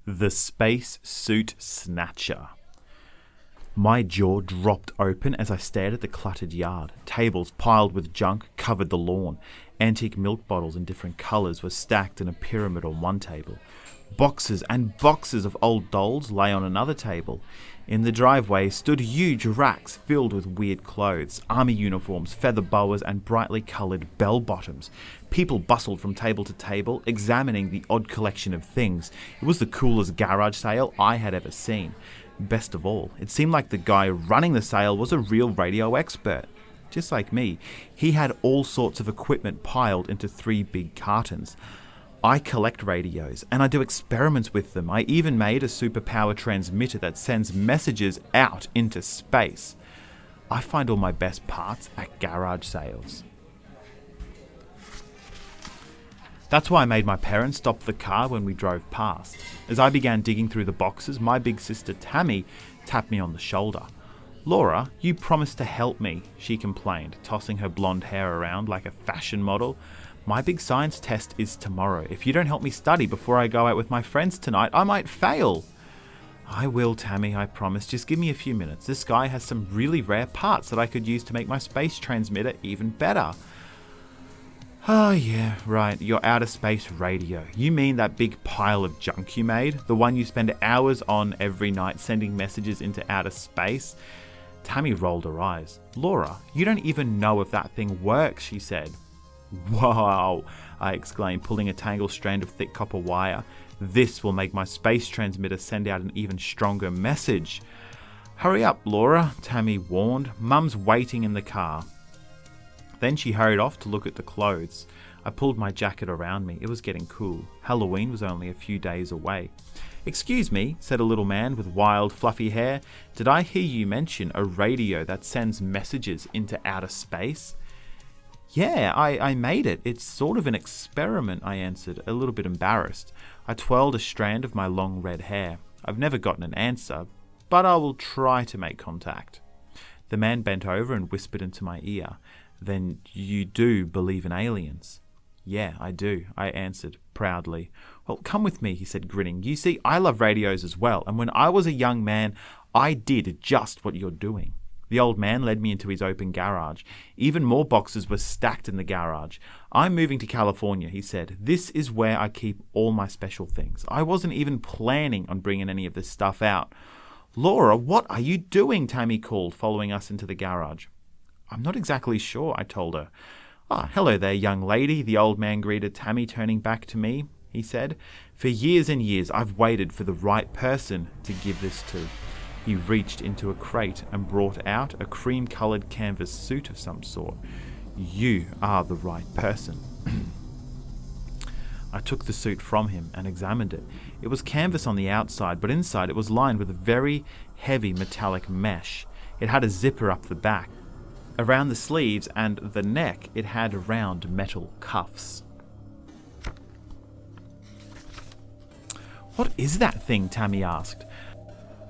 The Spacesuit Snatcher. My jaw dropped open as I stared at the cluttered yard. Tables piled with junk covered the lawn. Antique milk bottles in different colours were stacked in a pyramid on one table. Boxes and boxes of old dolls lay on another table. In the driveway stood huge racks filled with weird clothes, army uniforms, feather boas and brightly coloured bell-bottoms. People bustled from table to table, examining the odd collection of things. It was the coolest garage sale I had ever seen. Best of all, it seemed like the guy running the sale was a real radio expert. Just like me, he had all sorts of equipment piled into 3 big cartons. I collect radios, and I do experiments with them. I even made a superpower transmitter that sends messages out into space. I find all my best parts at garage sales. That's why I made my parents stop the car when we drove past. As I began digging through the boxes, my big sister Tammy tapped me on the shoulder. "Laura, you promised to help me," she complained, tossing her blonde hair around like a fashion model. "My big science test is tomorrow. If you don't help me study before I go out with my friends tonight, I might fail." "I will, Tammy, I promise. Just give me a few minutes. This guy has some really rare parts that I could use to make my space transmitter even better." "Oh yeah, right, your outer space radio. You mean that big pile of junk you made? The one you spend hours on every night sending messages into outer space?" Tammy rolled her eyes. "Laura, you don't even know if that thing works," she said. "Wow," I exclaimed, pulling a tangled strand of thick copper wire. "This will make my space transmitter send out an even stronger message." "Hurry up, Laura," Tammy warned. "Mum's waiting in the car." Then she hurried off to look at the clothes. I pulled my jacket around me. It was getting cool. Halloween was only a few days away. "Excuse me," said a little man with wild, fluffy hair. "Did I hear you mention a radio that sends messages into outer space?" "Yeah, I made it. It's sort of an experiment," I answered, a little bit embarrassed. I twirled a strand of my long red hair. "I've never gotten an answer, but I will try to make contact." The man bent over and whispered into my ear. "Then you do believe in aliens?" "Yeah, I do," I answered proudly. "Well, come with me," he said, grinning. "You see, I love radios as well, and when I was a young man, I did just what you're doing." The old man led me into his open garage. Even more boxes were stacked in the garage. "I'm moving to California," he said. "This is where I keep all my special things. I wasn't even planning on bringing any of this stuff out." "Laura, what are you doing?" Tammy called, following us into the garage. "I'm not exactly sure," I told her. "Ah, hello there, young lady," the old man greeted Tammy, turning back to me. He said, "For years and years I've waited for the right person to give this to." He reached into a crate and brought out a cream-coloured canvas suit of some sort. "You are the right person." I took the suit from him and examined it. It was canvas on the outside, but inside it was lined with a very heavy metallic mesh. It had a zipper up the back. Around the sleeves and the neck, it had round metal cuffs. "What is that thing?" Tammy asked.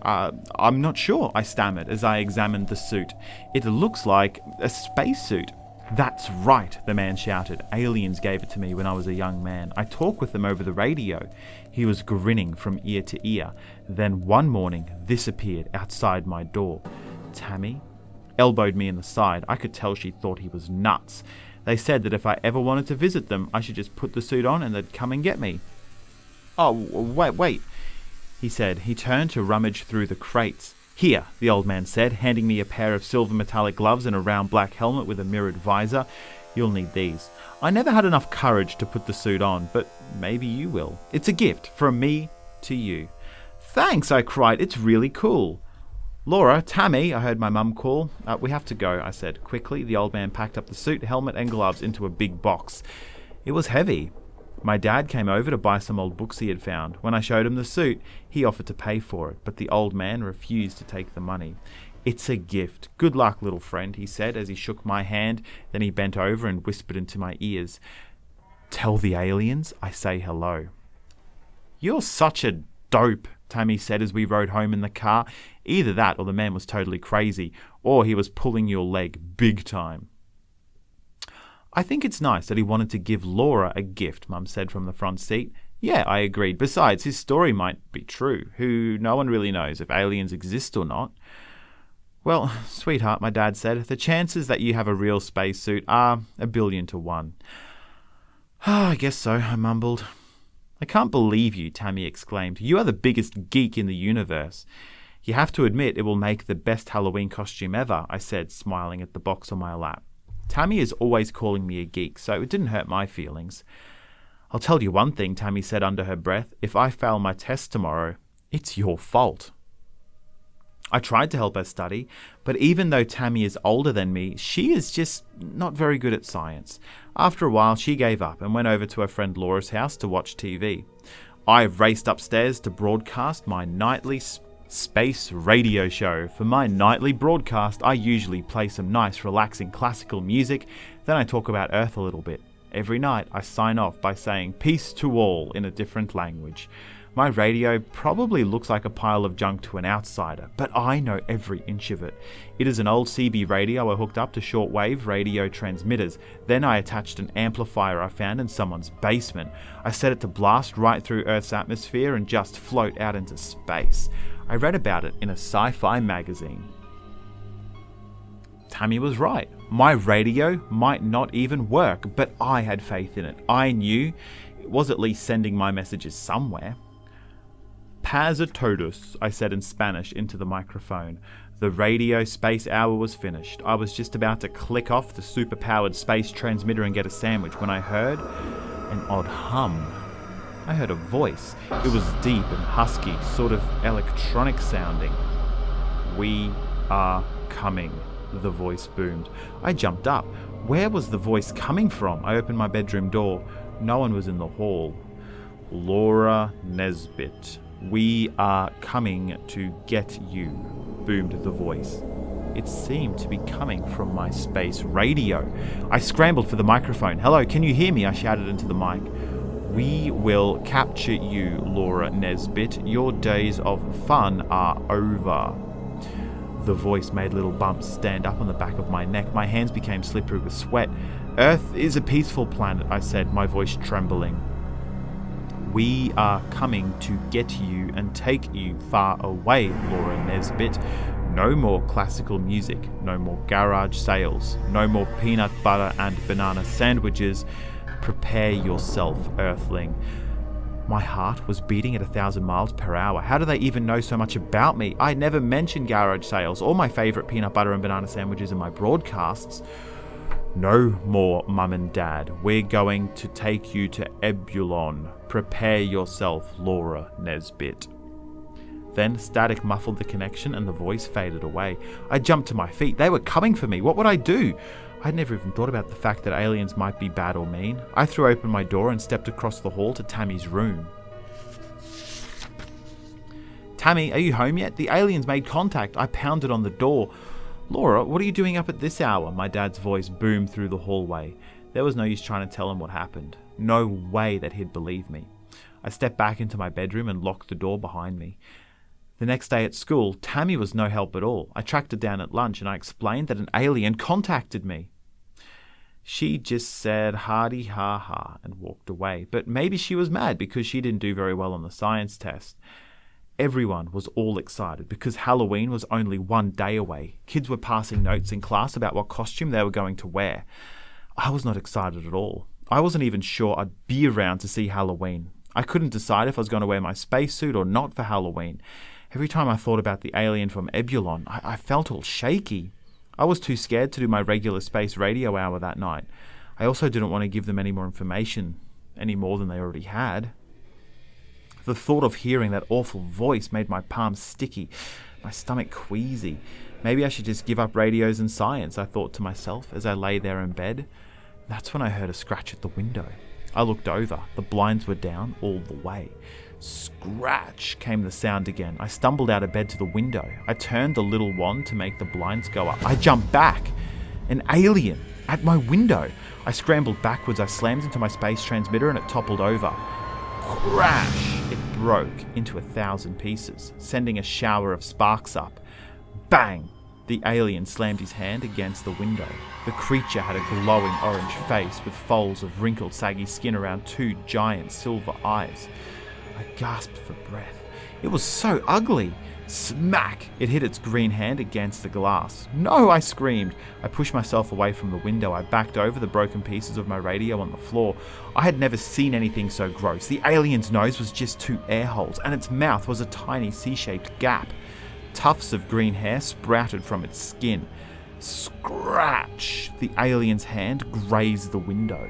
I'm not sure," I stammered as I examined the suit. "It looks like a spacesuit." "That's right," the man shouted. "Aliens gave it to me when I was a young man. I talk with them over the radio." He was grinning from ear to ear. Then one morning, this appeared outside my door. Tammy elbowed me in the side. I could tell she thought he was nuts. They said that if I ever wanted to visit them, I should just put the suit on and they'd come and get me. "Oh, wait," he said. He turned to rummage through the crates. "Here," the old man said, handing me a pair of silver metallic gloves and a round black helmet with a mirrored visor. "You'll need these." I never had enough courage to put the suit on, but maybe you will. "It's a gift from me to you." "Thanks," I cried. "It's really cool." "Laura, Tammy," I heard my mum call. "We have to go," I said. Quickly, the old man packed up the suit, helmet and gloves into a big box. It was heavy. My dad came over to buy some old books he had found. When I showed him the suit, he offered to pay for it, but the old man refused to take the money. "It's a gift. Good luck, little friend," he said as he shook my hand. Then he bent over and whispered into my ears. "Tell the aliens I say hello." "You're such a dope," Tammy said as we rode home in the car. Either that or the man was totally crazy, or he was pulling your leg big time. "I think it's nice that he wanted to give Laura a gift," Mum said from the front seat. Yeah, I agreed. Besides, his story might be true. No one really knows if aliens exist or not. Well, sweetheart, my dad said, the chances that you have a real spacesuit are 1,000,000,000 to 1. I guess so, I mumbled. I can't believe you, Tammy exclaimed. You are the biggest geek in the universe. You have to admit it will make the best Halloween costume ever, I said, smiling at the box on my lap. Tammy is always calling me a geek, so it didn't hurt my feelings. I'll tell you one thing, Tammy said under her breath. If I fail my test tomorrow, it's your fault. I tried to help her study, but even though Tammy is older than me, she is just not very good at science. After a while, she gave up and went over to her friend Laura's house to watch TV. I raced upstairs to broadcast my nightly space radio show. For my nightly broadcast, I usually play some nice, relaxing classical music, then I talk about Earth a little bit. Every night, I sign off by saying peace to all in a different language. My radio probably looks like a pile of junk to an outsider, but I know every inch of it. It is an old CB radio I hooked up to shortwave radio transmitters. Then I attached an amplifier I found in someone's basement. I set it to blast right through Earth's atmosphere and just float out into space. I read about it in a sci-fi magazine. Tammy was right. My radio might not even work, but I had faith in it. I knew it was at least sending my messages somewhere. Paz a todos, I said in Spanish into the microphone. The radio space hour was finished. I was just about to click off the super-powered space transmitter and get a sandwich when I heard an odd hum. I heard a voice. It was deep and husky, sort of electronic sounding. We are coming, the voice boomed. I jumped up. Where was the voice coming from? I opened my bedroom door. No one was in the hall. Laura Nesbit. We are coming to get you, boomed the voice. It seemed to be coming from my space radio. I scrambled for the microphone. Hello, can you hear me? I shouted into the mic. We will capture you, Laura Nesbit. Your days of fun are over. The voice made little bumps stand up on the back of my neck. My hands became slippery with sweat. Earth is a peaceful planet, I said, my voice trembling. We are coming to get you and take you far away, Laura Nesbit. No more classical music, no more garage sales, no more peanut butter and banana sandwiches. Prepare yourself, Earthling. My heart was beating at 1,000 miles per hour. How do they even know so much about me? I never mentioned garage sales or my favourite peanut butter and banana sandwiches in my broadcasts. No more, Mum and Dad. We're going to take you to Ebulon. Prepare yourself, Laura Nesbit. Then static muffled the connection and the voice faded away. I jumped to my feet. They were coming for me. What would I do? I'd never even thought about the fact that aliens might be bad or mean. I threw open my door and stepped across the hall to Tammy's room. Tammy, are you home yet? The aliens made contact. I pounded on the door. Laura, what are you doing up at this hour? My dad's voice boomed through the hallway. There was no use trying to tell him what happened. No way that he'd believe me. I stepped back into my bedroom and locked the door behind me. The next day at school, Tammy was no help at all. I tracked her down at lunch and I explained that an alien contacted me. She just said hardy ha ha and walked away. But maybe she was mad because she didn't do very well on the science test. Everyone was all excited because Halloween was only one day away. Kids were passing notes in class about what costume they were going to wear. I was not excited at all. I wasn't even sure I'd be around to see Halloween. I couldn't decide if I was going to wear my spacesuit or not for Halloween. Every time I thought about the alien from Ebulon, I felt all shaky. I was too scared to do my regular space radio hour that night. I also didn't want to give them any more information, any more than they already had. The thought of hearing that awful voice made my palms sticky, my stomach queasy. Maybe I should just give up radios and science, I thought to myself as I lay there in bed. That's when I heard a scratch at the window. I looked over. The blinds were down all the way. Scratch came the sound again. I stumbled out of bed to the window. I turned the little wand to make the blinds go up. I jumped back. An alien at my window. I scrambled backwards. I slammed into my space transmitter and it toppled over. Crash! It broke into 1,000 pieces, sending a shower of sparks up. Bang! The alien slammed his hand against the window. The creature had a glowing orange face with folds of wrinkled, saggy skin around two giant silver eyes. I gasped for breath. It was so ugly. Smack! It hit its green hand against the glass. No, I screamed. I pushed myself away from the window. I backed over the broken pieces of my radio on the floor. I had never seen anything so gross. The alien's nose was just two air holes, and its mouth was a tiny C-shaped gap. Tufts of green hair sprouted from its skin. Scratch! The alien's hand grazed the window.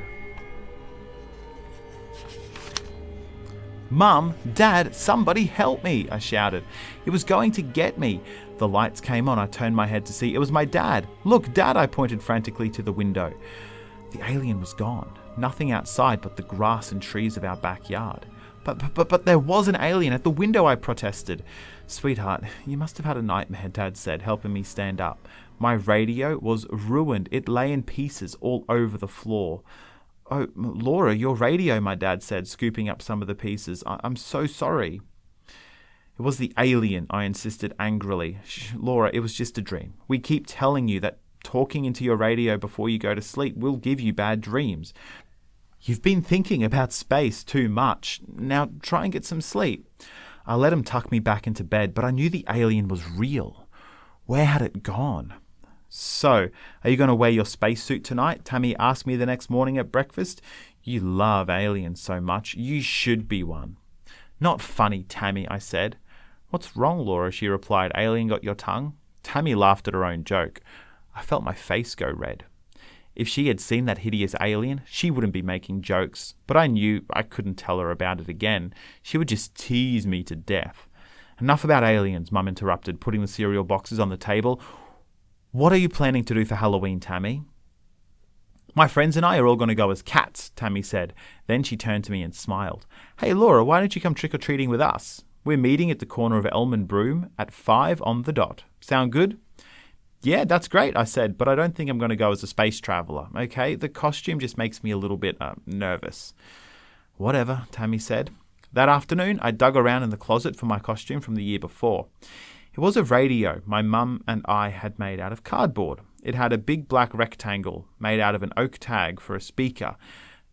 "Mum, Dad, somebody help me," I shouted. It was going to get me. The lights came on. I turned my head to see it was my dad. "Look, Dad," I pointed frantically to the window. The alien was gone. Nothing outside but the grass and trees of our backyard. But there was an alien at the window, I protested. "Sweetheart, you must have had a nightmare," Dad said, helping me stand up. My radio was ruined. It lay in pieces all over the floor. "Oh, Laura, your radio," my dad said, scooping up some of the pieces. I'm so sorry." "It was the alien," I insisted angrily. "Laura, it was just a dream. We keep telling you that talking into your radio before you go to sleep will give you bad dreams. You've been thinking about space too much. Now try and get some sleep." I let him tuck me back into bed, but I knew the alien was real. Where had it gone? "So, are you going to wear your spacesuit tonight?" Tammy asked me the next morning at breakfast. "You love aliens so much. You should be one." "Not funny, Tammy," I said. "What's wrong, Laura?" she replied. "Alien got your tongue?" Tammy laughed at her own joke. I felt my face go red. If she had seen that hideous alien, she wouldn't be making jokes, but I knew I couldn't tell her about it again. She would just tease me to death. "Enough about aliens," Mum interrupted, putting the cereal boxes on the table. "What are you planning to do for Halloween, Tammy?" "My friends and I are all going to go as cats," Tammy said. Then she turned to me and smiled. "Hey, Laura, why don't you come trick-or-treating with us? We're meeting at the corner of Elm and Broom at 5 on the dot. Sound good?" "Yeah, that's great," I said, "but I don't think I'm going to go as a space traveler, okay? The costume just makes me a little bit nervous." "Whatever," Tammy said. That afternoon, I dug around in the closet for my costume from the year before. It was a radio my mum and I had made out of cardboard. It had a big black rectangle made out of an oak tag for a speaker,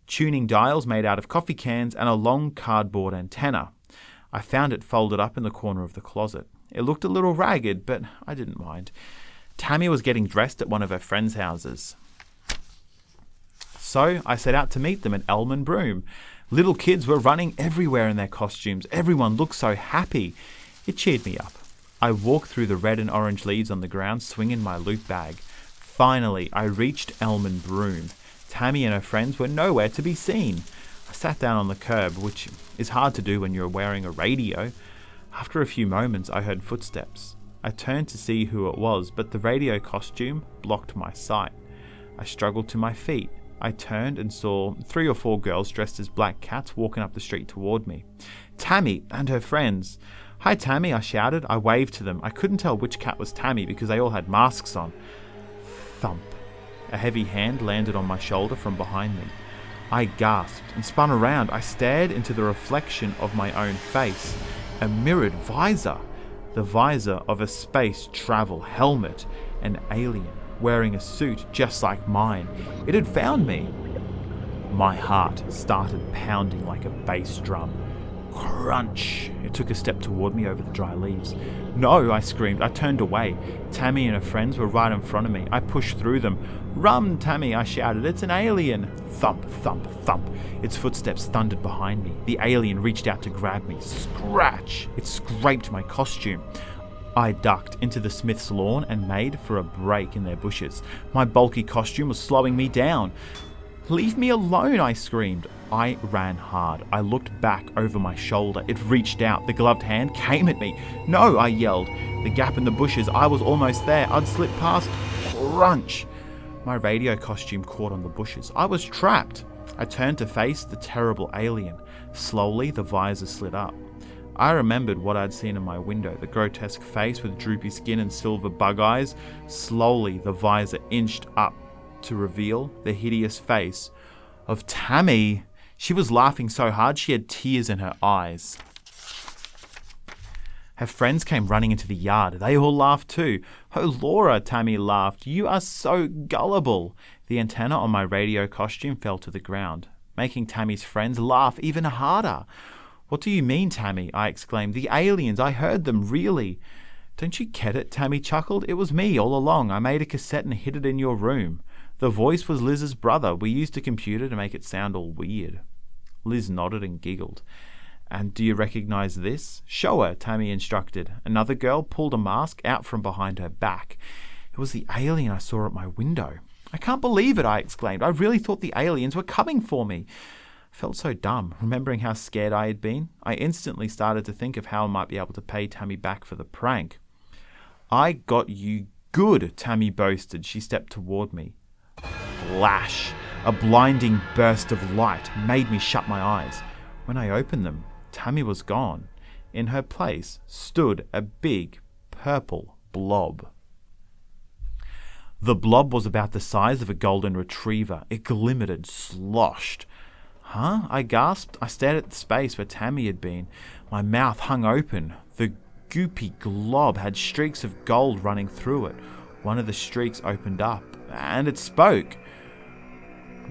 tuning dials made out of coffee cans, and a long cardboard antenna. I found it folded up in the corner of the closet. It looked a little ragged, but I didn't mind. Tammy was getting dressed at one of her friends' houses. So I set out to meet them at Elm and Broom. Little kids were running everywhere in their costumes. Everyone looked so happy. It cheered me up. I walked through the red and orange leaves on the ground, swinging my loot bag. Finally, I reached Elm and Broom. Tammy and her friends were nowhere to be seen. I sat down on the curb, which is hard to do when you're wearing a radio. After a few moments, I heard footsteps. I turned to see who it was, but the radio costume blocked my sight. I struggled to my feet. I turned and saw 3 or 4 girls dressed as black cats walking up the street toward me. Tammy and her friends. "Hi, Tammy," I shouted. I waved to them. I couldn't tell which cat was Tammy because they all had masks on. Thump. A heavy hand landed on my shoulder from behind me. I gasped and spun around. I stared into the reflection of my own face. A mirrored visor. The visor of a space travel helmet. An alien wearing a suit just like mine. It had found me. My heart started pounding like a bass drum. Crunch! It took a step toward me over the dry leaves. "No!" I screamed. I turned away. Tammy and her friends were right in front of me. I pushed through them. "Run, Tammy!" I shouted. "It's an alien!" Thump, thump, thump. Its footsteps thundered behind me. The alien reached out to grab me. Scratch! It scraped my costume. I ducked into the Smith's lawn and made for a break in their bushes. My bulky costume was slowing me down. "Leave me alone!" I screamed. I ran hard. I looked back over my shoulder. It reached out. The gloved hand came at me. "No!" I yelled. The gap in the bushes. I was almost there. I'd slip past. Crunch! My radio costume caught on the bushes. I was trapped. I turned to face the terrible alien. Slowly, the visor slid up. I remembered what I'd seen in my window, the grotesque face with droopy skin and silver bug eyes. Slowly, the visor inched up to reveal the hideous face of Tammy. She was laughing so hard she had tears in her eyes. Her friends came running into the yard. They all laughed too. "Oh, Laura," Tammy laughed. "You are so gullible." The antenna on my radio costume fell to the ground, making Tammy's friends laugh even harder. "What do you mean, Tammy?" I exclaimed. "The aliens, I heard them, really." "Don't you get it?" Tammy chuckled. "It was me all along. I made a cassette and hid it in your room. The voice was Liz's brother. We used a computer to make it sound all weird." Liz nodded and giggled. "And do you recognize this?" "Show her," Tammy instructed. Another girl pulled a mask out from behind her back. It was the alien I saw at my window. "I can't believe it," I exclaimed. "I really thought the aliens were coming for me." I felt so dumb, remembering how scared I had been. I instantly started to think of how I might be able to pay Tammy back for the prank. "I got you good," Tammy boasted. She stepped toward me. Flash! A blinding burst of light made me shut my eyes. When I opened them, Tammy was gone. In her place stood a big purple blob. The blob was about the size of a golden retriever. It glimmered and sloshed. "Huh?" I gasped. I stared at the space where Tammy had been. My mouth hung open. The goopy glob had streaks of gold running through it. One of the streaks opened up, and it spoke.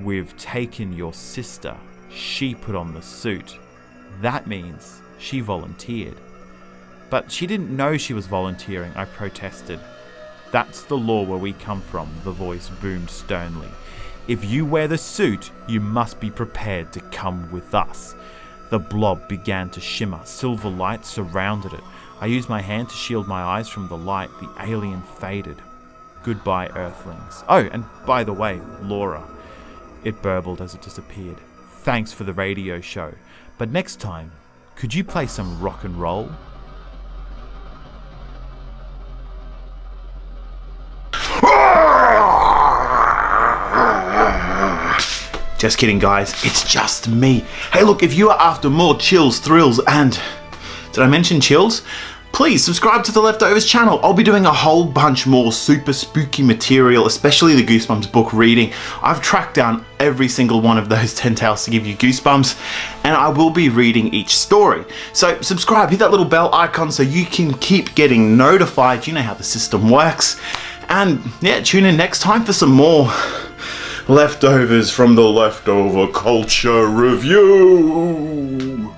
"We've taken your sister. She put on the suit." That means she volunteered. "But she didn't know she was volunteering," I protested. "That's the law where we come from," the voice boomed sternly. "If you wear the suit, you must be prepared to come with us." The blob began to shimmer. Silver light surrounded it. I used my hand to shield my eyes from the light. The alien faded. "Goodbye, Earthlings. Oh, and by the way, Laura," it burbled as it disappeared. "Thanks for the radio show. But next time, could you play some rock and roll?" Just kidding, guys. It's just me. Hey, look, if you are after more chills, thrills, and... did I mention chills? Please subscribe to the Leftovers channel. I'll be doing a whole bunch more super spooky material, especially the Goosebumps book reading. I've tracked down every single one of those 10 tales to give you goosebumps, and I will be reading each story. So subscribe, hit that little bell icon so you can keep getting notified. You know how the system works. And yeah, tune in next time for some more Leftovers from the Leftover Culture Review.